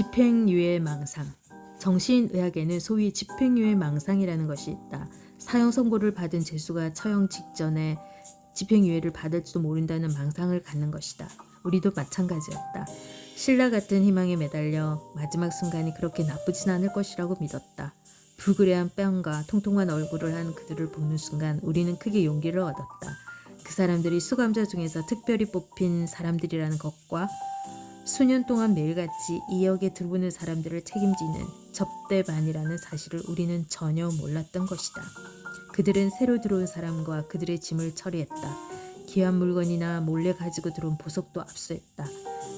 집행유예 망상. 정신의학에는 소위 집행유예 망상이라는 것이 있다. 사형 선고를 받은 죄수가 처형 직전에 집행유예를 받을지도 모른다는 망상을 갖는 것이다. 우리도 마찬가지였다. 신라 같은 희망에 매달려 마지막 순간이 그렇게 나쁘진 않을 것이라고 믿었다. 불그레한 뺨과 통통한 얼굴을 한 그들을 보는 순간 우리는 크게 용기를 얻었다. 그 사람들이 수감자 중에서 특별히 뽑힌 사람들이라는 것과 수년 동안 매일같이 이 역에 들어오는 사람들을 책임지는 접대반이라는 사실을 우리는 전혀 몰랐던 것이다. 그들은 새로 들어온 사람과 그들의 짐을 처리했다. 귀한 물건이나 몰래 가지고 들어온 보석도 압수했다.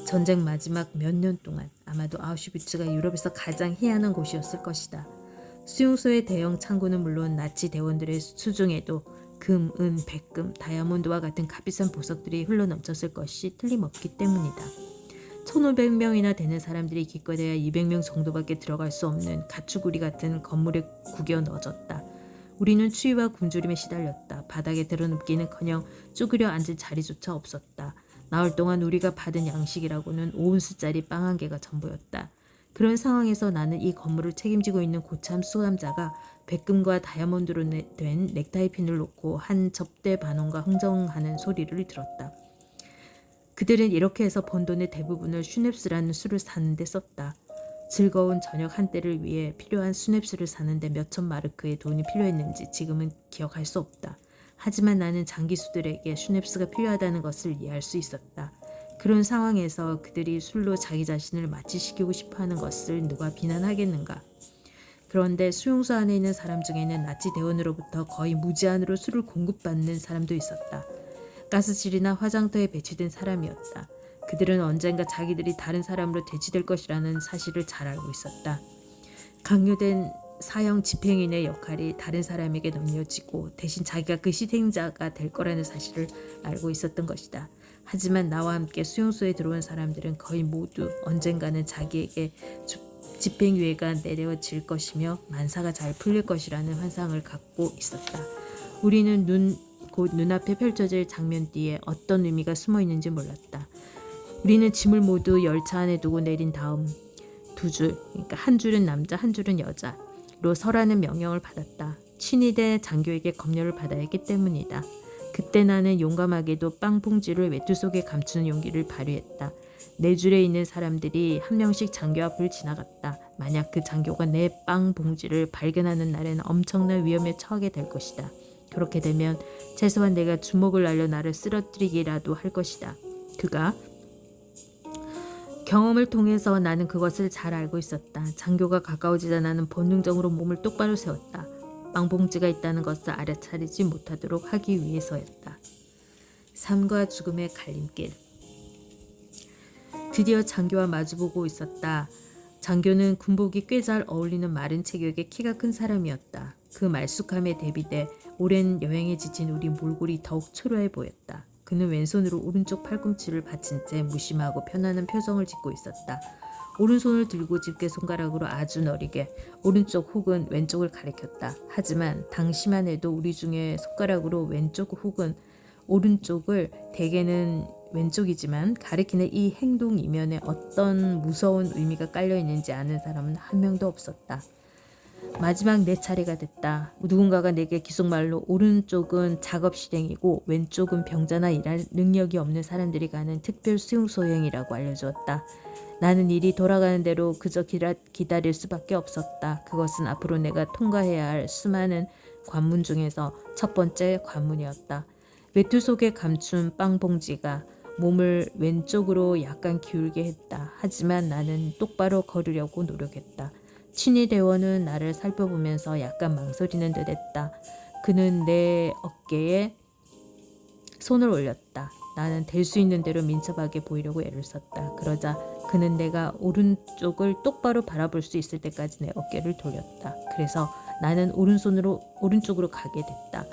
전쟁 마지막 몇 년 동안 아마도 아우슈비츠가 유럽에서 가장 희한한 곳이었을 것이다. 수용소의 대형 창고는 물론 나치 대원들의 수중에도 금, 은, 백금, 다이아몬드와 같은 값비싼 보석들이 흘러넘쳤을 것이 틀림없기 때문이다. 1500명이나 되는 사람들이 기껏해야 200명 정도밖에 들어갈 수 없는 가축우리 같은 건물에 구겨 넣어졌다. 우리는 추위와 굶주림에 시달렸다. 바닥에 드러눕기는커녕 쭈그려 앉을 자리조차 없었다. 나흘 동안 우리가 받은 양식이라고는 5온스짜리 빵 한 개가 전부였다. 그런 상황에서 나는 이 건물을 책임지고 있는 고참 수감자가 백금과 다이아몬드로 된 넥타이 핀을 놓고 한 접대 반원과 흥정하는 소리를 들었다. 그들은 이렇게 해서 번 돈의 대부분을 슈넵스라는 술을 사는데 썼다. 즐거운 저녁 한때를 위해 필요한 슈넵스를 사는데 몇천 마르크의 돈이 필요했는지 지금은 기억할 수 없다. 하지만 나는 장기수들에게 슈넵스가 필요하다는 것을 이해할 수 있었다. 그런 상황에서 그들이 술로 자기 자신을 마취시키고 싶어하는 것을 누가 비난하겠는가. 그런데 수용소 안에 있는 사람 중에는 나치 대원으로부터 거의 무제한으로 술을 공급받는 사람도 있었다. 가스실이나 화장터에 배치된 사람이었다. 그들은 언젠가 자기들이 다른 사람으로 대치될 것이라는 사실을 잘 알고 있었다. 강요된 사형 집행인의 역할이 다른 사람에게 넘겨지고 대신 자기가 그 희생자가 될 거라는 사실을 알고 있었던 것이다. 하지만 나와 함께 수용소에 들어온 사람들은 거의 모두 언젠가는 자기에게 집행유예가 내려질 것이며 만사가 잘 풀릴 것이라는 환상을 갖고 있었다. 우리는 곧 눈앞에 펼쳐질 장면 뒤에 어떤 의미가 숨어 있는지 몰랐다. 우리는 짐을 모두 열차 안에 두고 내린 다음 두 줄, 그러니까 한 줄은 남자, 한 줄은 여자로 서라는 명령을 받았다. 친위대 장교에게 검열을 받아야 했기 때문이다. 그때 나는 용감하게도 빵 봉지를 외투 속에 감추는 용기를 발휘했다. 네 줄에 있는 사람들이 한 명씩 장교 앞을 지나갔다. 만약 그 장교가 내 빵 봉지를 발견하는 날에는 엄청난 위험에 처하게 될 것이다. 그렇게 되면 최소한 내가 주먹을 날려 나를 쓰러뜨리기라도 할 것이다. 그가 경험을 통해서 나는 그것을 잘 알고 있었다. 장교가 가까워지자 나는 본능적으로 몸을 똑바로 세웠다. 빵봉지가 있다는 것을 알아차리지 못하도록 하기 위해서였다. 삶과 죽음의 갈림길. 드디어 장교와 마주보고 있었다. 장교는 군복이 꽤 잘 어울리는 마른 체격의 키가 큰 사람이었다. 그 말쑥함에 대비돼 오랜 여행에 지친 우리 몰골이 더욱 초라해 보였다. 그는 왼손으로 오른쪽 팔꿈치를 받친 채 무심하고 편안한 표정을 짓고 있었다. 오른손을 들고 집게 손가락으로 아주 너리게 오른쪽 혹은 왼쪽을 가리켰다. 하지만 당시만 해도 우리 중에 손가락으로 왼쪽 혹은 오른쪽을 대개는 왼쪽이지만 가리키는 이 행동 이면에 어떤 무서운 의미가 깔려 있는지 아는 사람은 한 명도 없었다. 마지막 내 차례가 됐다. 누군가가 내게 기속말로 오른쪽은 작업 실행이고 왼쪽은 병자나 일할 능력이 없는 사람들이 가는 특별 수용소행이라고 알려주었다. 나는 일이 돌아가는 대로 그저 기다릴 수밖에 없었다. 그것은 앞으로 내가 통과해야 할 수많은 관문 중에서 첫 번째 관문이었다. 외투 속에 감춘 빵봉지가 몸을 왼쪽으로 약간 기울게 했다. 하지만 나는 똑바로 걸으려고 노력했다. 친위대원은 나를 살펴보면서 약간 망설이는 듯 했다. 그는 내 어깨에 손을 올렸다. 나는 될 수 있는 대로 민첩하게 보이려고 애를 썼다. 그러자 그는 내가 오른쪽을 똑바로 바라볼 수 있을 때까지 내 어깨를 돌렸다. 그래서 나는 오른쪽으로 가게 됐다.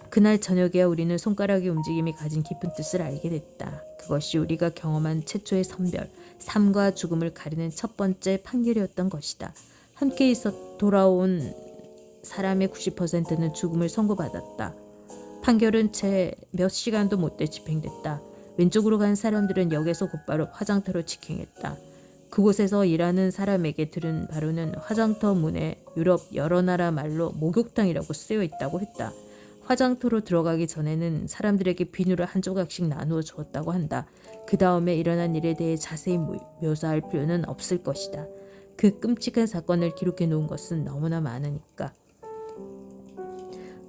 그날 저녁에야 우리는 손가락의 움직임이 가진 깊은 뜻을 알게 됐다. 그것이 우리가 경험한 최초의 선별, 삶과 죽음을 가리는 첫 번째 판결이었던 것이다. 함께 있어 돌아온 사람의 90%는 죽음을 선고받았다. 판결은 채 몇 시간도 못돼 집행됐다. 왼쪽으로 간 사람들은 역에서 곧바로 화장터로 직행했다. 그곳에서 일하는 사람에게 들은 바로는 화장터 문에 유럽 여러 나라 말로 목욕탕이라고 쓰여 있다고 했다. 화장터로 들어가기 전에는 사람들에게 비누를 한 조각씩 나누어 주었다고 한다. 그 다음에 일어난 일에 대해 자세히 묘사할 필요는 없을 것이다. 그 끔찍한 사건을 기록해 놓은 것은 너무나 많으니까.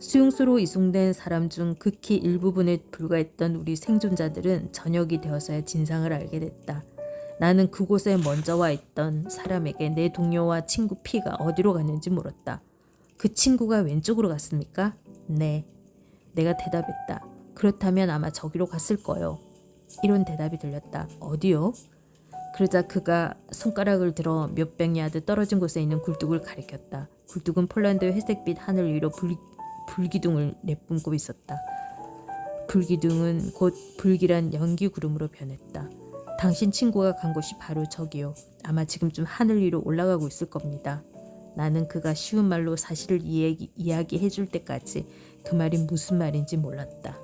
수용소로 이송된 사람 중 극히 일부분에 불과했던 우리 생존자들은 저녁이 되어서야 진상을 알게 됐다. 나는 그곳에 먼저 와 있던 사람에게 내 동료와 친구 P가 어디로 갔는지 물었다. 그 친구가 왼쪽으로 갔습니까? 네. 내가 대답했다. 그렇다면 아마 저기로 갔을 거요. 이런 대답이 들렸다. 어디요? 그러자 그가 손가락을 들어 몇백 야드 떨어진 곳에 있는 굴뚝을 가리켰다. 굴뚝은 폴란드의 회색빛 하늘 위로 불기둥을 내뿜고 있었다. 불기둥은 곧 불길한 연기 구름으로 변했다. 당신 친구가 간 곳이 바로 저기요. 아마 지금쯤 하늘 위로 올라가고 있을 겁니다. 나는 그가 쉬운 말로 사실을 이야기해 줄 때까지 그 말이 무슨 말인지 몰랐다.